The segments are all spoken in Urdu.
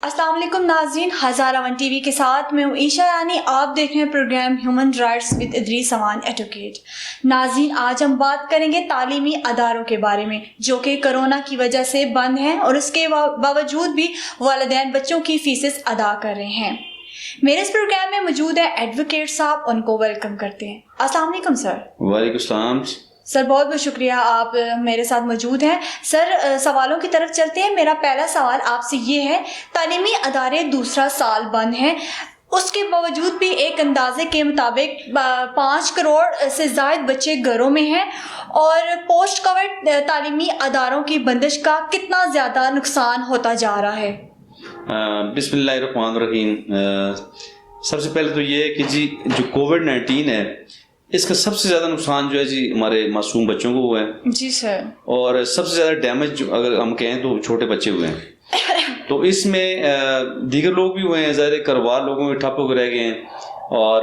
السلام علیکم ناظرین، ہزارہ ون ٹی وی کے ساتھ میں ہوں عیشا رانی. آپ دیکھ رہے ہیں programme human rights with Idrees Aman advocate. ناظرین، آج ہم بات کریں گے تعلیمی اداروں کے بارے میں جو کہ کرونا کی وجہ سے بند ہیں اور اس کے باوجود بھی والدین بچوں کی فیسز ادا کر رہے ہیں. میرے اس پروگرام میں موجود ہیں ایڈوکیٹ صاحب، ان کو ویلکم کرتے ہیں. السلام علیکم سر. وعلیکم السلام. سر بہت بہت شکریہ آپ میرے ساتھ موجود ہیں. سر سوالوں کی طرف چلتے ہیں. میرا پہلا سوال آپ سے یہ ہے، تعلیمی ادارے دوسرا سال بند ہیں، اس کے باوجود بھی ایک اندازے کے مطابق 5 کروڑ سے زائد بچے گھروں میں ہیں، اور پوسٹ کووڈ تعلیمی اداروں کی بندش کا کتنا زیادہ نقصان ہوتا جا رہا ہے؟ بسم اللہ الرحمن الرحیم. سب سے پہلے تو یہ ہے کہ جی جو کووڈ-19 ہے اس کا سب سے زیادہ نقصان جو ہے جی ہمارے معصوم بچوں کو ہوا ہے. جی سر. اور سب سے زیادہ ڈیمیج اگر ہم کہیں تو چھوٹے بچے ہوئے ہیں. تو اس میں دیگر لوگ بھی ہوئے ہیں، ظاہر کاروبار لوگوں کے ٹھپ ہو کے رہ گئے ہیں، اور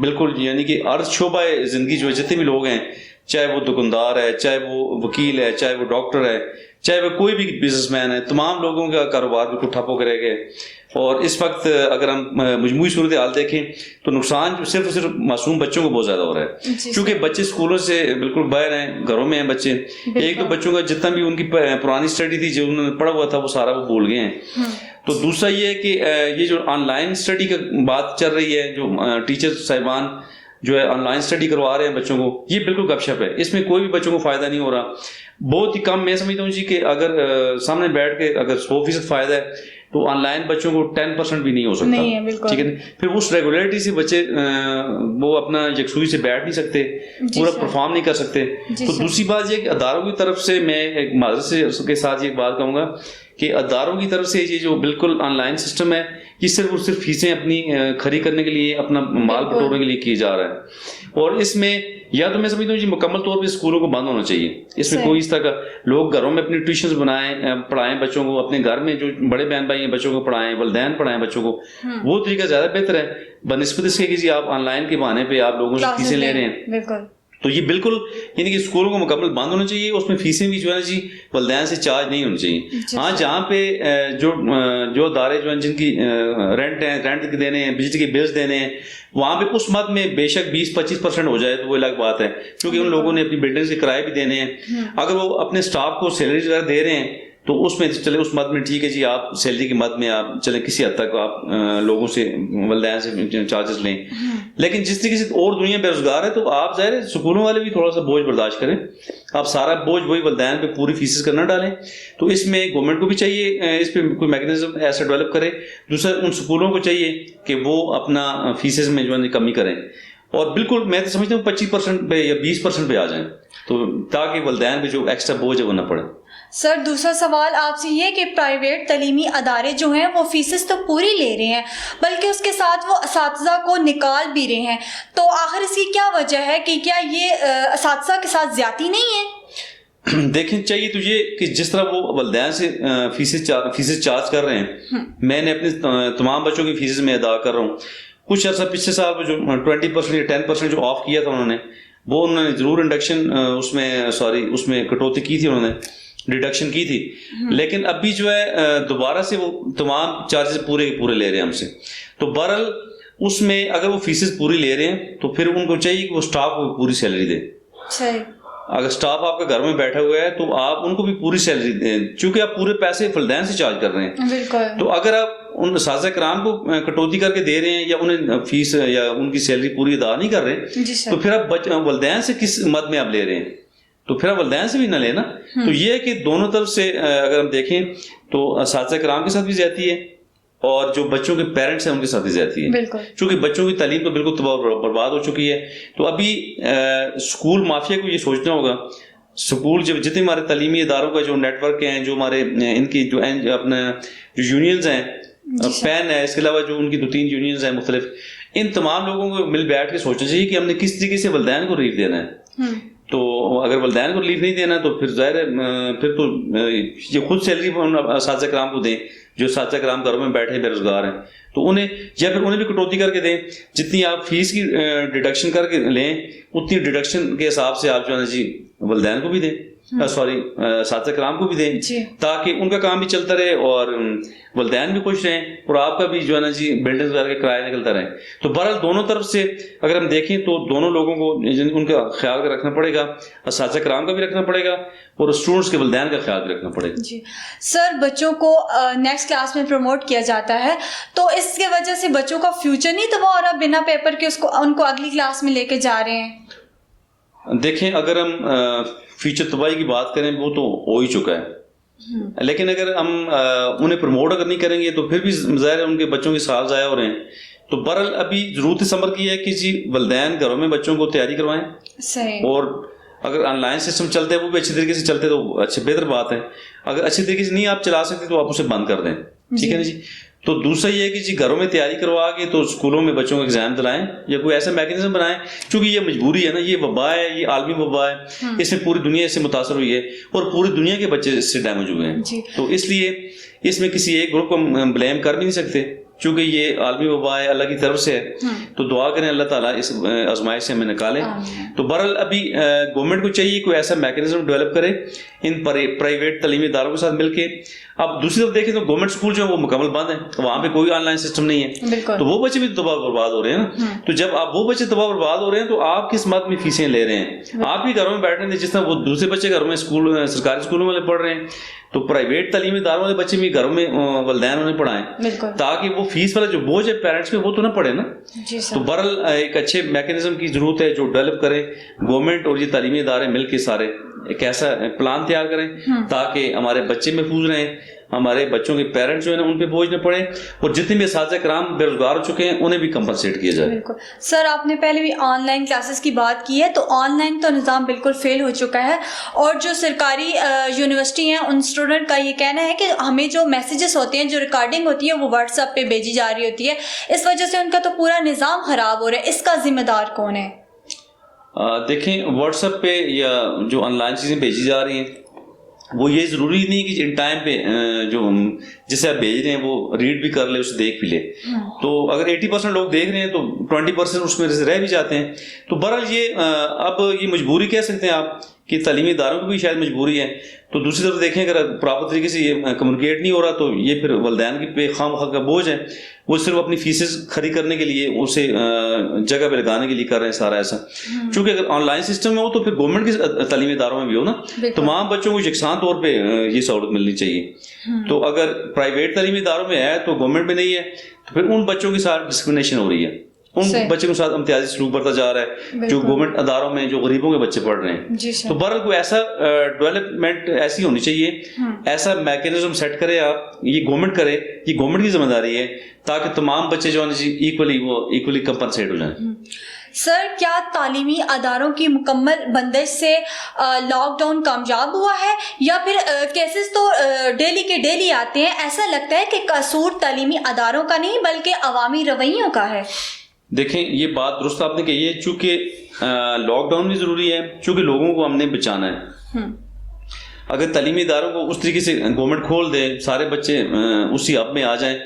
بالکل یعنی کہ ہر شعبہ زندگی جو جتنے بھی لوگ ہیں، چاہے وہ دکاندار ہے، چاہے وہ وکیل ہے، چاہے وہ ڈاکٹر ہے، چاہے وہ کوئی بھی بزنس مین ہے، تمام لوگوں کا کاروبار بالکل ٹھپ ہو کے رہ گئے. اور اس وقت اگر ہم مجموعی صورتحال دیکھیں تو نقصان جو صرف معصوم بچوں کو بہت زیادہ ہو رہا ہے، کیونکہ بچے اسکولوں سے بالکل باہر ہیں، گھروں میں ہیں بچے. ایک تو بچوں کا جتنا بھی ان کی پرانی اسٹڈی تھی جو انہوں نے پڑھا ہوا تھا وہ سارا وہ بھول گئے ہیں. تو دوسرا یہ ہے کہ یہ جو آن لائن اسٹڈی کا بات چل رہی ہے، جو ٹیچر صاحبان جو ہے آن لائن اسٹڈی کروا رہے ہیں بچوں کو، یہ بالکل گپ شپ ہے. اس میں کوئی بھی بچوں کو فائدہ نہیں ہو رہا. بہت ہی کم میں سمجھتا ہوں جی کہ اگر سامنے بیٹھ کے اگر 100% فائدہ ہے تو آن لائن بچوں کو 10% بھی نہیں ہو سکتا. ٹھیک ہے، پھر اس ریگولیرٹی سے بچے وہ اپنا یکسوئی سے بیٹھ نہیں سکتے، پورا پرفارم نہیں کر سکتے. تو دوسری بات یہ کہ اداروں کی طرف سے میں ایک معذرت کے ساتھ یہ بات کہوں گا کہ اداروں کی طرف سے یہ جو بالکل آن لائن سسٹم ہے یہ صرف اور صرف فیسیں اپنی کھڑی کرنے کے لیے، اپنا مال بٹورنے کے لیے کیا جا رہا ہے. اور اس میں یا تو میں سمجھتا ہوں جی مکمل طور پہ اسکولوں کو بند ہونا چاہیے. اس میں کوئی اس طرح کا لوگ گھروں میں اپنی ٹیوشنز بنائیں، پڑھائیں بچوں کو، اپنے گھر میں جو بڑے بہن بھائی ہیں بچوں کو پڑھائیں، والدین پڑھائیں بچوں کو. وہ طریقہ زیادہ بہتر ہے بنسبت اس کے کہ جی آپ آن لائن کے بہانے پہ آپ لوگوں سے فیسیں لے رہے ہیں. تو یہ بالکل یعنی کہ اسکولوں کو مکمل بند ہونا چاہیے. اس میں فیسیں بھی جو ہے جی والدین سے چارج نہیں ہونی چاہیے. ہاں جہاں پہ جو ادارے جو ہیں جن کی رینٹ دینے ہیں، بجلی کے بلز دینے ہیں، وہاں پہ اس مد میں بے شک 20-25% ہو جائے تو وہ الگ بات ہے، کیونکہ ان لوگوں نے اپنی بلڈنگ کے کرائے بھی دینے ہیں. اگر وہ اپنے اسٹاف کو سیلریز وغیرہ دے رہے ہیں تو اس میں چلے اس مد میں ٹھیک ہے جی، آپ سیلری کی مد میں آپ چلیں کسی حد تک آپ لوگوں سے والدین سے چارجز لیں. لیکن جس طریقے سے اور دنیا بے روزگار ہے تو آپ ظاہر ہے سکولوں والے بھی تھوڑا سا بوجھ برداشت کریں. آپ سارا بوجھ وہی والدین پہ پوری فیسز کرنا ڈالیں. تو اس میں گورنمنٹ کو بھی چاہیے اس پہ کوئی میکنزم ایسا ڈیولپ کرے. دوسرا ان سکولوں کو چاہیے کہ وہ اپنا فیسز میں جو ہے کمی کریں، اور بالکل میں تو سمجھتا ہوں 25% پہ یا 20% پہ آ جائیں، تو تاکہ والدین پہ جو ایکسٹرا بوجھ ہے وہ نہ پڑے. سر دوسرا سوال آپ سے یہ کہ پرائیویٹ تعلیمی ادارے جو ہیں وہ فیسز تو پوری لے رہے ہیں، بلکہ اس کے ساتھ وہ اساتذہ کو نکال بھی رہے ہیں، تو آخر اس کی کیا وجہ ہے کہ کیا یہ اساتذہ کے ساتھ زیادتی نہیں ہے؟ دیکھیں چاہیے تو یہ کہ جس طرح وہ والدین سے فیسز چارج کر رہے ہیں، میں نے اپنے تمام بچوں کی فیسز میں ادا کر رہا ہوں. کچھ عرصہ پچھلے سال جو 20% یا 10% جو آف کیا تھا انہوں نے ضرور انڈکشن اس میں کٹوتی کی تھی، انہوں نے ڈیڈکشن کی تھی. لیکن ابھی جو ہے دوبارہ سے وہ تمام چارجز پورے لے رہے ہیں ہم سے. تو بہرحال اس میں اگر وہ فیسز پوری لے رہے ہیں تو پھر ان کو چاہیے کہ وہ اسٹاف کو پوری سیلری دیں. اگر اسٹاف آپ کے گھر میں بیٹھا ہوا ہے تو آپ ان کو بھی پوری سیلری دیں، چونکہ آپ پورے پیسے والدین سے چارج کر رہے ہیں. تو اگر آپ ان اساتذہ کرام کو کٹوتی کر کے دے رہے ہیں یا انہیں فیس یا ان کی سیلری پوری ادا نہیں کر رہے تو پھر آپ والدین سے کس مد میں آپ لے رہے ہیں؟ تو پھر آپ والدین سے بھی نہ لینا. تو یہ ہے کہ دونوں طرف سے اگر ہم دیکھیں تو اساتذہ کرام کے ساتھ بھی زیادتی ہے اور جو بچوں کے پیرنٹس ہیں ان کے ساتھ بھی زیادتی ہے، چونکہ بچوں کی تعلیم تو بالکل تباہ برباد ہو چکی ہے. تو ابھی اسکول مافیا کو یہ سوچنا ہوگا، اسکول جتنے ہمارے تعلیمی اداروں کا جو نیٹ ورک ہیں، جو ہمارے ان کی جو اپنے جو یونینز ہیں، پین ہے، اس کے علاوہ جو ان کی 2-3 یونینز ہیں مختلف، ان تمام لوگوں کو مل بیٹھ کے سوچنا چاہیے کہ ہم نے کس طریقے سے والدین کو ریلیف دینا ہے. تو اگر والدین کو ریلیف نہیں دینا تو پھر ظاہر ہے پھر تو یہ خود سیلری اساتذہ کرام کو دیں جو اساتذہ کرام گھروں میں بیٹھے بے روزگار ہیں، تو انہیں یا پھر انہیں بھی کٹوتی کر کے دیں. جتنی آپ فیس کی ڈیڈکشن کر کے لیں اتنی ڈیڈکشن کے حساب سے آپ جو ہے جی والدین کو بھی دیں. سوری اساتذہ کرام کو بھی دیں جی. تاکہ ان کا کام بھی چلتا رہے اور والدین بھی خوش رہیں اور آپ کا بھی جو ہے نا جی بلڈنگ وغیرہ کا کرایہ نکلتا رہے. تو بہرحال دونوں طرف سے اگر ہم دیکھیں تو دونوں لوگوں کو ان کا خیال رکھنا پڑے گا, اساتذہ کرام کا بھی رکھنا پڑے گا اور اسٹوڈنٹس کے والدین کا خیال بھی رکھنا پڑے گا. جی سر, بچوں کو نیکسٹ کلاس میں پروموٹ کیا جاتا ہے تو اس کی وجہ سے بچوں کا فیوچر نہیں تباہ ہو رہا بنا پیپر کے ان کو اگلی کلاس میں لے کے جا رہے ہیں؟ دیکھیں اگر ہم فیوچر تباہی کی بات کریں وہ تو ہو ہی چکا ہے, لیکن اگر ہم انہیں پروموٹ اگر نہیں کریں گے تو پھر بھی ظاہر ہے ان کے بچوں کے سال ضائع ہو رہے ہیں. تو بہرحال ابھی ضرورت اس امر کی ہے کہ جی والدین گھروں میں بچوں کو تیاری کروائیں, اور اگر آن لائن سسٹم چلتے ہیں وہ بھی اچھی طریقے سے چلتے تو اچھے بہتر بات ہے. اگر اچھی طریقے سے نہیں آپ چلا سکتے تو آپ اسے بند کر دیں, ٹھیک ہے نا جی. تو دوسرا یہ ہے کہ جی گھروں میں تیاری کروا کے تو اسکولوں میں بچوں کو ایگزام دلائیں یا کوئی ایسا میکینزم بنائیں, چونکہ یہ مجبوری ہے نا, یہ وبا ہے, یہ عالمی وبا ہے, اس میں پوری دنیا اس سے متاثر ہوئی ہے اور پوری دنیا کے بچے اس سے ڈیمیج ہوئے ہیں. تو اس لیے اس میں کسی ایک گروپ کو ہم بلیم کر بھی نہیں سکتے چونکہ یہ عالمی وبا ہے, اللہ کی طرف سے ہے. تو دعا کریں اللہ تعالیٰ اس آزمائش سے ہمیں نکالے. تو بہرحال ابھی گورنمنٹ کو چاہیے کوئی ایسا میکینزم ڈیولپ کرے ان پرائیویٹ تعلیمی اداروں کے ساتھ مل کے. اب دوسری طرف دیکھیں تو گورنمنٹ اسکول جو ہے وہ مکمل بند ہیں, وہاں پہ کوئی آن لائن سسٹم نہیں ہے, تو وہ بچے بھی تباہ برباد ہو رہے ہیں نا. تو جب آپ وہ بچے تباہ برباد ہو رہے ہیں تو آپ کس مت میں فیسیں لے رہے ہیں؟ آپ بھی گھروں میں بیٹھ رہے ہیں جس طرح وہ دوسرے بچے گھروں میں اسکول سرکاری اسکولوں والے پڑھ رہے ہیں, تو پرائیویٹ تعلیمی اداروں والے بچے بھی گھروں میں والدین انہیں پڑھائیں تاکہ وہ فیس والا جو بوجھ ہے پیرنٹس پہ وہ تو نہ پڑے نا. تو بہرحال ایک اچھے میکینزم کی ضرورت ہے جو ڈیولپ کرے گورنمنٹ اور یہ تعلیمی ادارے مل کے سارے ایک ایسا پلان تیار کریں تاکہ ہمارے بچے محفوظ رہیں, ہمارے بچوں کے پیرنٹس جو ہیں ان پہ بوجھ نہ پڑے, اور جتنے بھی اساتذہ کرام بے روزگار ہو چکے ہیں انہیں بھی کمپنسیٹ کیا جائے. بالکل سر, آپ نے پہلے بھی آن لائن کلاسز کی بات کی ہے, تو آن لائن تو نظام بالکل فیل ہو چکا ہے, اور جو سرکاری یونیورسٹی ہیں ان اسٹوڈنٹ کا یہ کہنا ہے کہ ہمیں جو میسیجز ہوتے ہیں, جو ریکارڈنگ ہوتی ہے وہ واٹس ایپ پہ بھیجی جا رہی ہوتی ہے, اس وجہ سے ان کا تو پورا نظام خراب ہو رہا ہے. اس کا ذمہ دار کون ہے؟ دیکھیں واٹس ایپ پہ یا جو آن لائن چیزیں بھیجی جا رہی ہیں وہ یہ ضروری نہیں کہ ان ٹائم پہ جو جسے آپ بھیج رہے ہیں وہ ریڈ بھی کر لے, اسے دیکھ بھی لے. تو اگر 80% لوگ دیکھ رہے ہیں تو 20% اس میں رہ بھی جاتے ہیں. تو بہرحال یہ اب یہ مجبوری کہہ سکتے ہیں آپ کہ تعلیمی اداروں کی بھی شاید مجبوری ہے. تو دوسری طرف دیکھیں اگر پراپر طریقے سے یہ کمیونیکیٹ نہیں ہو رہا تو یہ پھر والدین کی پہ خواہ مخواہ کا بوجھ ہے, وہ صرف اپنی فیسز کھڑی کرنے کے لیے اسے جگہ پہ لگانے کے لیے کر رہے ہیں سارا ایسا. چونکہ اگر آن لائن سسٹم میں ہو تو پھر گورنمنٹ کی تعلیمی اداروں میں بھی ہو نا, تمام بچوں کو یکساں طور پہ یہ سہولت ملنی چاہیے. تو اگر پرائیویٹ تعلیمی اداروں میں ہے تو گورنمنٹ میں نہیں ہے تو پھر ان بچوں کے ساتھ ڈسکرمنیشن ہو رہی ہے, ان بچوں کے ساتھ امتیازی سلوک بڑھتا جا رہا ہے جو گورنمنٹ اداروں میں جو غریبوں کے بچے پڑھ رہے ہیں. تو بہرحال کوئی ایسا ڈیولپمنٹ ایسی ہونی چاہیے, ایسا میکینزم سیٹ کرے آپ, یہ گورنمنٹ کرے, یہ گورنمنٹ کی ذمہ داری ہے تاکہ تمام بچے جو ہیں ایکولی کمپنسیٹ ہو جائیں. سر, کیا تعلیمی اداروں کی مکمل بندش سے لاک ڈاؤن کامیاب ہوا ہے یا پھر کیسز تو ڈیلی کے ڈیلی آتے ہیں؟ ایسا لگتا ہے کہ قصور تعلیمی اداروں کا نہیں بلکہ عوامی رویوں کا ہے. دیکھیں یہ بات درست آپ نے کہی ہے, چونکہ لاک ڈاؤن بھی ضروری ہے, چونکہ لوگوں کو ہم نے بچانا ہے. اگر تعلیمی اداروں کو اس طریقے سے گورنمنٹ کھول دے, سارے بچے اسی ہب میں آ جائیں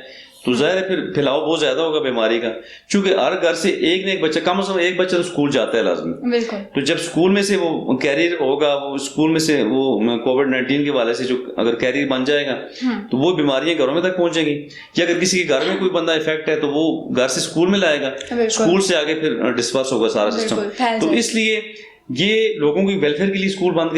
تو ظاہر ہے پھر پھیلاؤ بہت زیادہ ہوگا بیماری کا, چونکہ ہر گھر سے ایک نہ ایک بچہ, کم از کم ایک بچہ تو اسکول جاتا ہے لازمی. تو جب اسکول میں سے وہ کیریئر ہوگا, وہ اسکول میں سے وہ کووڈ-19 کے والے سے جو اگر کیریئر بن جائے گا تو وہ بیماریاں گھروں میں تک پہنچیں گی. یا اگر کسی کے گھر میں کوئی بندہ افیکٹ ہے تو وہ گھر سے اسکول میں لائے گا, اسکول سے آگے پھر ڈسپرس ہوگا سارا سسٹم. تو اس لیے یہ لوگوں کی ویلفیئر کے لیے اسکول بند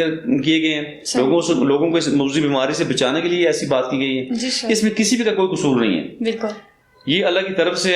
کیے گئے ہیں, لوگوں کو اس موضوعی بیماری سے بچانے کے لیے ایسی بات کی گئی ہے. اس میں کسی بھی کا کوئی قصور نہیں ہے, بالکل یہ اللہ کی طرف سے.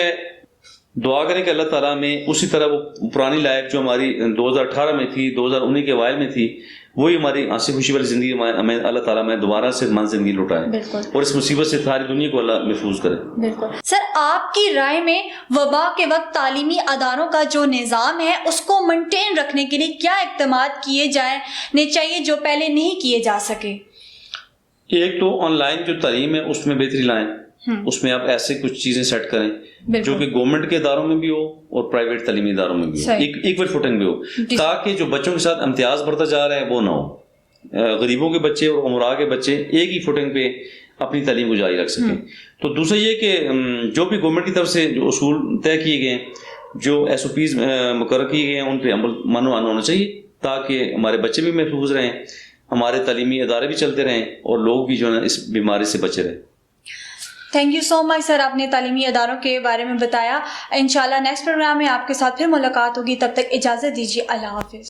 دعا کریں کہ اللہ تعالیٰ میں اسی طرح وہ پرانی لائف جو ہماری 2018 میں تھی, 2019 کے اوائل میں تھی, وہی ہماری ہنسی خوشی والی زندگی ہمیں اللہ تعالیٰ میں دوبارہ سے من زندگی لوٹائے اور اس مصیبت سے ساری دنیا کو اللہ محفوظ کرے. بالکل سر, آپ کی رائے میں وبا کے وقت تعلیمی اداروں کا جو نظام ہے اس کو مینٹین رکھنے کے لیے کیا اقدامات کیے جانے چاہیے جو پہلے نہیں کیے جا سکے؟ ایک تو آن لائن جو تعلیم ہے اس میں بہتری لائیں, اس میں آپ ایسے کچھ چیزیں سیٹ کریں جو کہ گورنمنٹ کے اداروں میں بھی ہو اور پرائیویٹ تعلیمی اداروں میں بھی ہو, ایکول فوٹنگ بھی ہو, تاکہ جو بچوں کے ساتھ امتیاز بڑھتا جا رہا ہے وہ نہ ہو. غریبوں کے بچے اور امراء کے بچے ایک ہی فوٹنگ پہ اپنی تعلیم کو جاری رکھ سکیں. تو دوسرا یہ کہ جو بھی گورنمنٹ کی طرف سے جو اصول طے کیے گئے ہیں, جو SOPs مقرر کیے گئے ہیں, ان پہ عمل مانو ہونا چاہیے تاکہ ہمارے بچے بھی محفوظ رہیں ہمارے تعلیمی ادارے بھی چلتے رہیں اور لوگ بھی جو ہے اس بیماری سے بچے رہیں. تھینک یو سو مچ سر, آپ نے تعلیمی اداروں کے بارے میں بتایا. انشاءاللہ نیکسٹ پروگرام میں آپ کے ساتھ پھر ملاقات ہوگی, تب تک اجازت دیجیے, اللہ حافظ.